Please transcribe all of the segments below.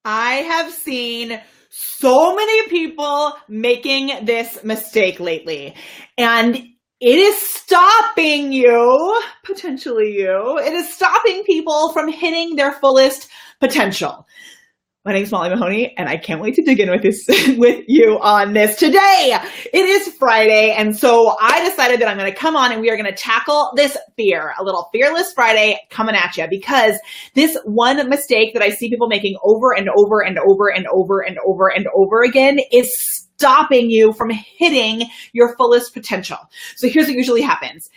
I have seen so many people making this mistake lately, and it is stopping you, potentially you, it is stopping people from hitting their fullest potential. My name is Molly Mahoney, and I can't wait to dig in with this with you on this today. It is Friday, and so I decided that I'm going to come on and we are going to tackle this fear, a little Fearless Friday coming at you, because this one mistake that I see people making over and over and over and over and over and over again is stopping you from hitting your fullest potential. So here's what usually happens.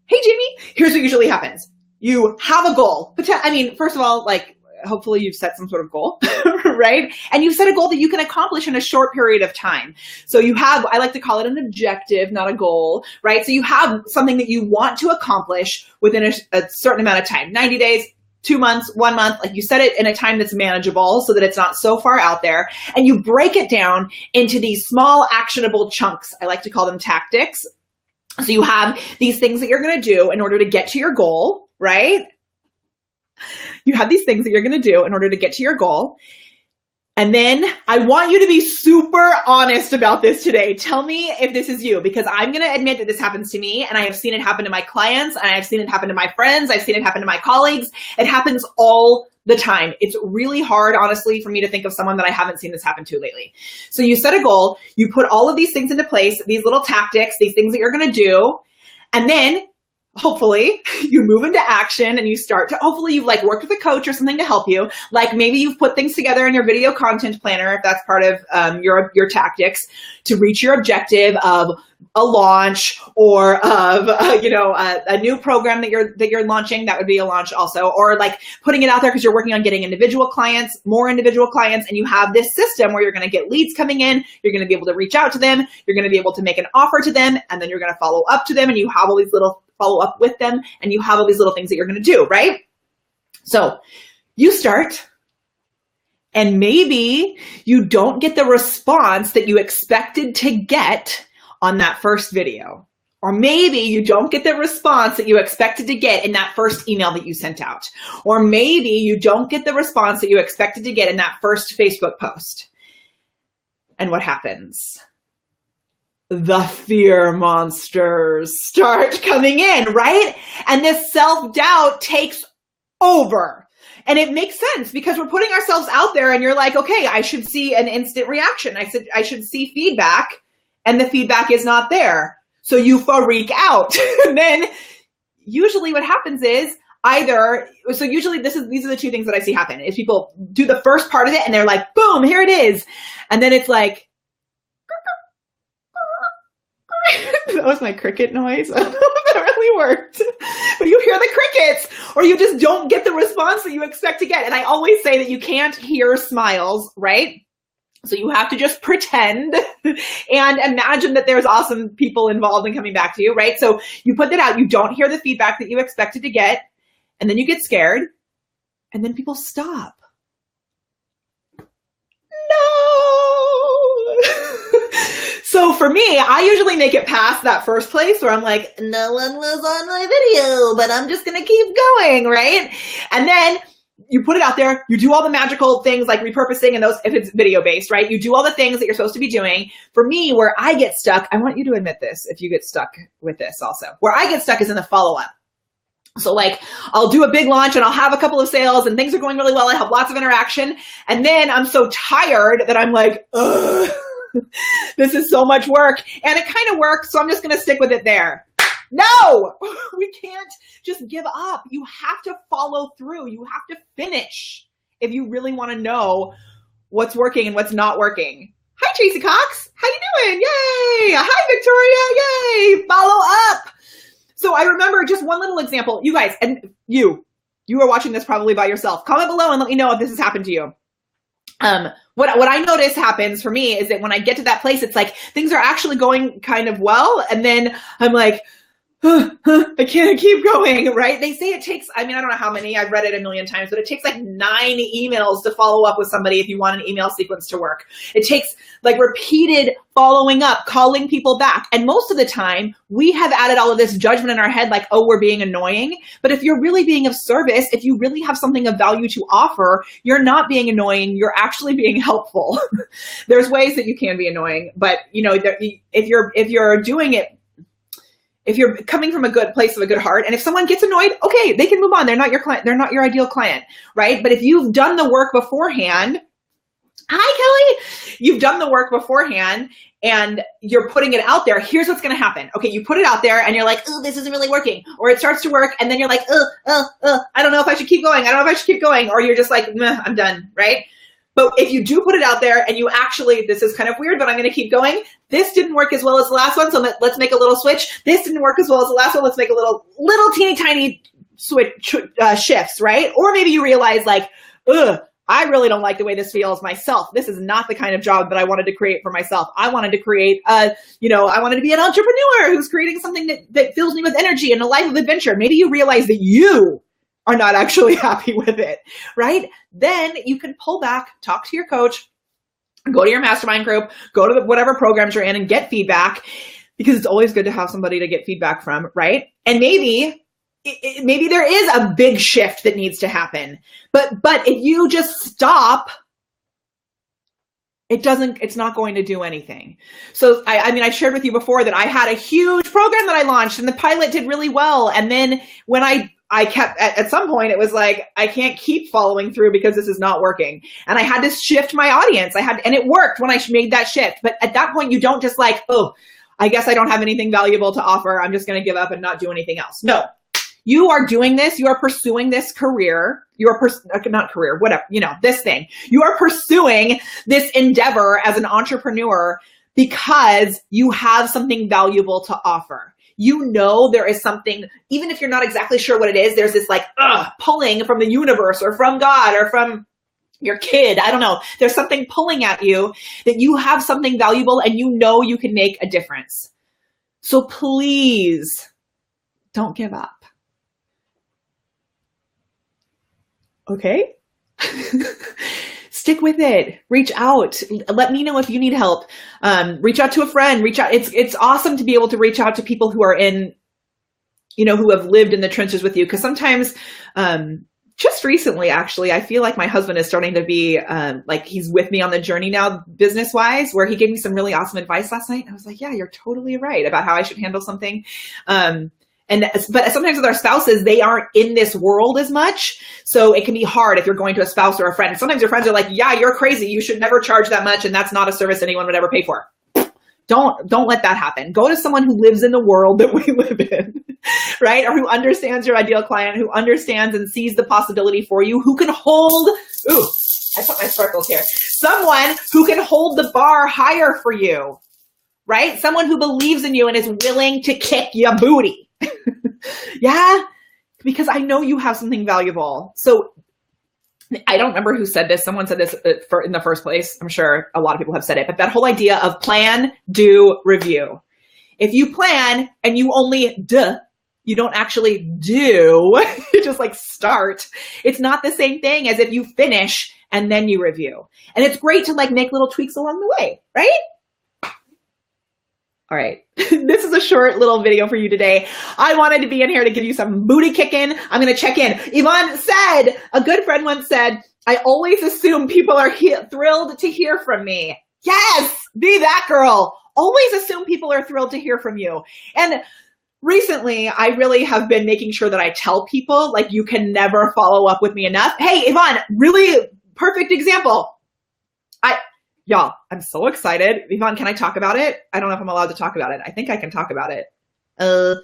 Hey, Jamie, here's what usually happens. You have a goal. I mean, first of all, hopefully you've set some sort of goal, right? And you've set a goal that you can accomplish in a short period of time. So you have, I like to call it an objective, not a goal, right? So you have something that you want to accomplish within a certain amount of time, 90 days, 2 months, 1 month, like you set it in a time that's manageable so that it's not so far out there. And you break it down into these small actionable chunks. I like to call them tactics. So you have these things that you're going to do in order to get to your goal, right? You have these things that you're going to do in order to get to your goal. And then I want you to be super honest about this today. Tell me if this is you, because I'm going to admit that this happens to me, and I have seen it happen to my clients, and I've seen it happen to my friends. I've seen it happen to my colleagues. It happens all the time. It's really hard, honestly, for me to think of someone that I haven't seen this happen to lately. So you set a goal, you put all of these things into place, these little tactics, these things that you're going to do, and then hopefully you move into action and you start to, hopefully you've worked with a coach or something to help you. Like maybe you've put things together in your video content planner, if that's part of your tactics to reach your objective of a launch or of, a new program that you're launching. That would be a launch also, or putting it out there because you're working on getting individual clients, more individual clients. And you have this system where you're going to get leads coming in. You're going to be able to reach out to them. You're going to be able to make an offer to them. And then you're going to follow up to them. And you have all these little follow up with them, and you have all these little things that you're going to do, right? So you start, and maybe you don't get the response that you expected to get on that first video. Or maybe you don't get the response that you expected to get in that first email that you sent out. Or maybe you don't get the response that you expected to get in that first Facebook post. And what happens? The fear monsters start coming in, right? And this self-doubt takes over. And it makes sense because we're putting ourselves out there and you're like, okay, I should see an instant reaction. I should see feedback, and the feedback is not there. So you freak out. And then usually what happens is usually these are the two things that I see happen is people do the first part of it and they're like, boom, here it is. And then it's like, that was my cricket noise. I don't know if that really worked. But you hear the crickets, or you just don't get the response that you expect to get. And I always say that you can't hear smiles, right? So you have to just pretend and imagine that there's awesome people involved in coming back to you, right? So you put that out, you don't hear the feedback that you expected to get, and then you get scared, and then people stop. So for me, I usually make it past that first place where I'm like, no one was on my video, but I'm just going to keep going, right? And then you put it out there, you do all the magical things like repurposing and those, if it's video based, right? You do all the things that you're supposed to be doing. For me, where I get stuck, I want you to admit this if you get stuck with this also. Where I get stuck is in the follow-up. So I'll do a big launch and I'll have a couple of sales and things are going really well. I have lots of interaction. And then I'm so tired that I'm like, ugh. This is so much work, and it kind of works, so I'm just going to stick with it there. No, we can't just give up. You have to follow through. You have to finish if you really want to know what's working and what's not working. Hi, Tracy Cox. How you doing? Yay. Hi, Victoria. Yay. Follow up. So I remember just one little example. You guys, and you are watching this probably by yourself. Comment below and let me know if this has happened to you. What I notice happens for me is that when I get to that place, it's like things are actually going kind of well. And then I'm like, I can't keep going, right? They say it takes, I mean, I don't know how many, I've read it a million times, but it takes like 9 emails to follow up with somebody if you want an email sequence to work. It takes like repeated following up, calling people back. And most of the time, we have added all of this judgment in our head, like, oh, we're being annoying. But if you're really being of service, if you really have something of value to offer, you're not being annoying, you're actually being helpful. There's ways that you can be annoying, but you know, if you're doing it, if you're coming from a good place of a good heart, and if someone gets annoyed, okay, they can move on. They're not your client. They're not your ideal client, right? But if you've done the work beforehand, hi, Kelly, you've done the work beforehand and you're putting it out there, here's what's going to happen. Okay, you put it out there and you're like, oh, this isn't really working. Or it starts to work and then you're like, I don't know if I should keep going. I don't know if I should keep going. Or you're just like, meh, I'm done, right? But if you do put it out there and you actually, this is kind of weird, but I'm going to keep going. This didn't work as well as the last one, so let's make a little switch. This didn't work as well as the last one. Let's make a little teeny tiny switch shifts, right? Or maybe you realize like, I really don't like the way this feels myself. This is not the kind of job that I wanted to create for myself. I wanted to create I wanted to be an entrepreneur who's creating something that fills me with energy and a life of adventure. Maybe you realize that you are not actually happy with it, right? Then you can pull back, talk to your coach, go to your mastermind group, go to whatever programs you're in and get feedback, because it's always good to have somebody to get feedback from, right? And maybe there is a big shift that needs to happen, but if you just stop, it's not going to do anything. So I shared with you before that I had a huge program that I launched and the pilot did really well. And then when I kept, at some point, it was like, I can't keep following through because this is not working. And I had to shift my audience. And it worked when I made that shift. But at that point, you don't just like, oh, I guess I don't have anything valuable to offer. I'm just going to give up and not do anything else. No, you are doing this. You are pursuing this career. Not career, whatever, this thing. You are pursuing this endeavor as an entrepreneur because you have something valuable to offer. You know there is something, even if you're not exactly sure what it is, there's this like pulling from the universe or from God or from your kid. I don't know. There's something pulling at you that you have something valuable and you know you can make a difference. So please don't give up. Okay? Stick with it. Reach out. Let me know if you need help. Reach out to a friend. Reach out. It's awesome to be able to reach out to people who are in, who have lived in the trenches with you. Because sometimes, just recently, actually, I feel like my husband is starting to be like he's with me on the journey now, business wise, where he gave me some really awesome advice last night. And I was like, yeah, you're totally right about how I should handle something. But sometimes with our spouses, they aren't in this world as much. So it can be hard if you're going to a spouse or a friend. Sometimes your friends are like, yeah, you're crazy. You should never charge that much. And that's not a service anyone would ever pay for. Don't let that happen. Go to someone who lives in the world that we live in, right? Or who understands your ideal client, who understands and sees the possibility for you, who can hold, I put my sparkles here. Someone who can hold the bar higher for you, right? Someone who believes in you and is willing to kick your booty. Yeah, because I know you have something valuable. So I don't remember who said this. Someone said this in the first place. I'm sure a lot of people have said it, but that whole idea of plan, do, review. If you plan and you only you don't actually do, you just like start. It's not the same thing as if you finish and then you review. And it's great to like make little tweaks along the way, right? All right. This is a short little video for you today. I wanted to be in here to give you some booty kicking. I'm going to check in. Yvonne said, a good friend once said, I always assume people are thrilled to hear from me. Yes, be that girl. Always assume people are thrilled to hear from you. And recently, I really have been making sure that I tell people, like, you can never follow up with me enough. Hey, Yvonne, really perfect example. Y'all, I'm so excited. Yvonne, can I talk about it? I don't know if I'm allowed to talk about it. I think I can talk about it. I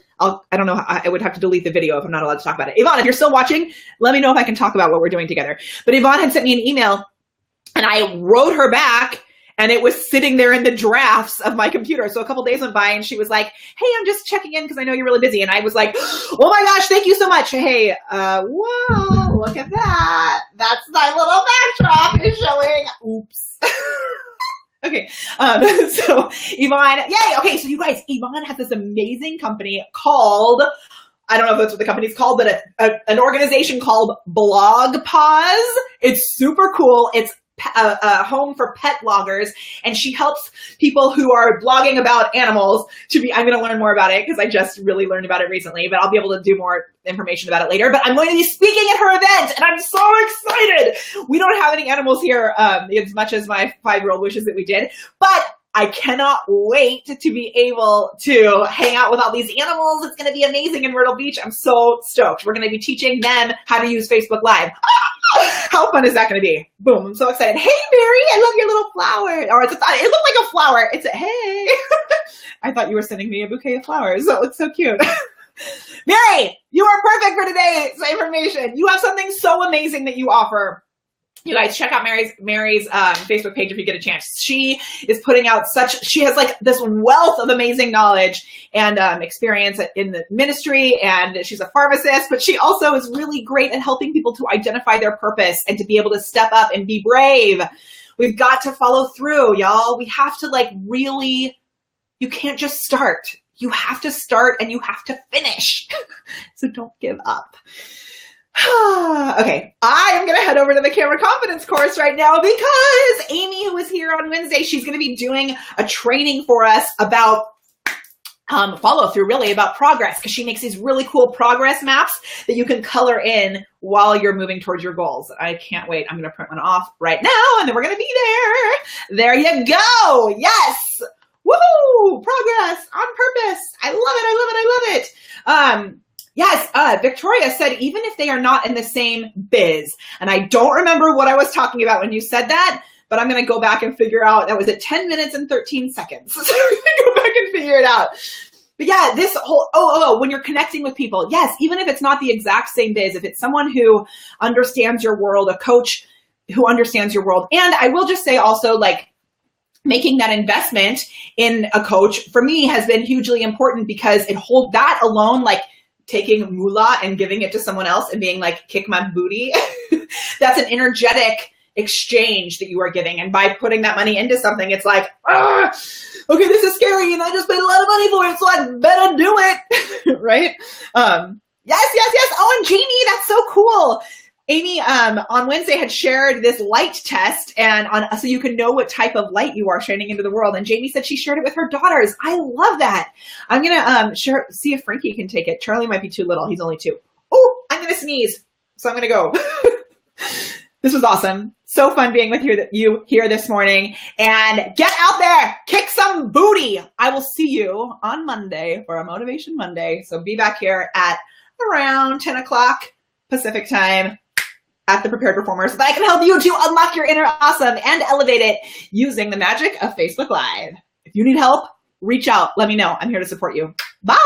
don't know. I would have to delete the video if I'm not allowed to talk about it. Yvonne, if you're still watching, let me know if I can talk about what we're doing together. But Yvonne had sent me an email and I wrote her back and it was sitting there in the drafts of my computer. So a couple days went by and she was like, hey, I'm just checking in because I know you're really busy. And I was like, oh my gosh, thank you so much. Hey, whoa, look at that. That's my little backdrop is showing. Oops. Okay, So Yvonne, yay. Okay. So you guys, Yvonne has this amazing company called, I don't know if that's what the company's called, but an organization called Blog Pause. It's super cool. It's a home for pet bloggers, and she helps people who are blogging about animals to be, I'm going to learn more about it because I just really learned about it recently, but I'll be able to do more information about it later. But I'm going to be speaking at her event, and I'm so excited. We don't have any animals here as much as my 5-year-old wishes that we did, but I cannot wait to be able to hang out with all these animals. It's going to be amazing in Myrtle Beach. I'm so stoked. We're going to be teaching them how to use Facebook Live. How fun is that going to be? Boom. I'm so excited. Hey, Mary, I love your little flower. Or it looked like a flower. It's a, hey. I thought you were sending me a bouquet of flowers. That looks so cute. Mary, you are perfect for today's information. You have something so amazing that you offer. You guys check out Mary's Facebook page if you get a chance. She is putting out she has like this wealth of amazing knowledge and experience in the ministry, and she's a pharmacist, but she also is really great at helping people to identify their purpose and to be able to step up and be brave. We've got to follow through, y'all. We have to really, you can't just start. You have to start and you have to finish. So don't give up. Okay, I am going to head over to the Camera Confidence course right now because Amy, who was here on Wednesday, she's going to be doing a training for us about follow through, really about progress, because she makes these really cool progress maps that you can color in while you're moving towards your goals. I can't wait. I'm going to print one off right now, and then we're going to be there. There you go. Yes. Woohoo! Progress on purpose. I love it. I love it. I love it. Yes, Victoria said, even if they are not in the same biz. And I don't remember what I was talking about when you said that, but I'm going to go back and figure out. That was at 10 minutes and 13 seconds. So I'm going to go back and figure it out. But yeah, this whole, when you're connecting with people, yes, even if it's not the exact same biz, if it's someone who understands your world, a coach who understands your world. And I will just say also, making that investment in a coach for me has been hugely important, because that alone, taking moolah and giving it to someone else and being like, kick my booty. That's an energetic exchange that you are giving. And by putting that money into something, it's like, okay, this is scary and I just paid a lot of money for it, so I better do it. Right? Yes. Oh, and Jamie, that's so cool. Amy on Wednesday had shared this light test, and so you can know what type of light you are shining into the world. And Jamie said she shared it with her daughters. I love that. I'm gonna see if Frankie can take it. Charlie might be too little. He's only 2. Oh, I'm gonna sneeze, so I'm gonna go. This was awesome. So fun being with you here this morning. And get out there, kick some booty. I will see you on Monday for a Motivation Monday. So be back here at around 10 o'clock Pacific time at the Prepared Performer, so that I can help you to unlock your inner awesome and elevate it using the magic of Facebook Live. If you need help, reach out. Let me know. I'm here to support you. Bye.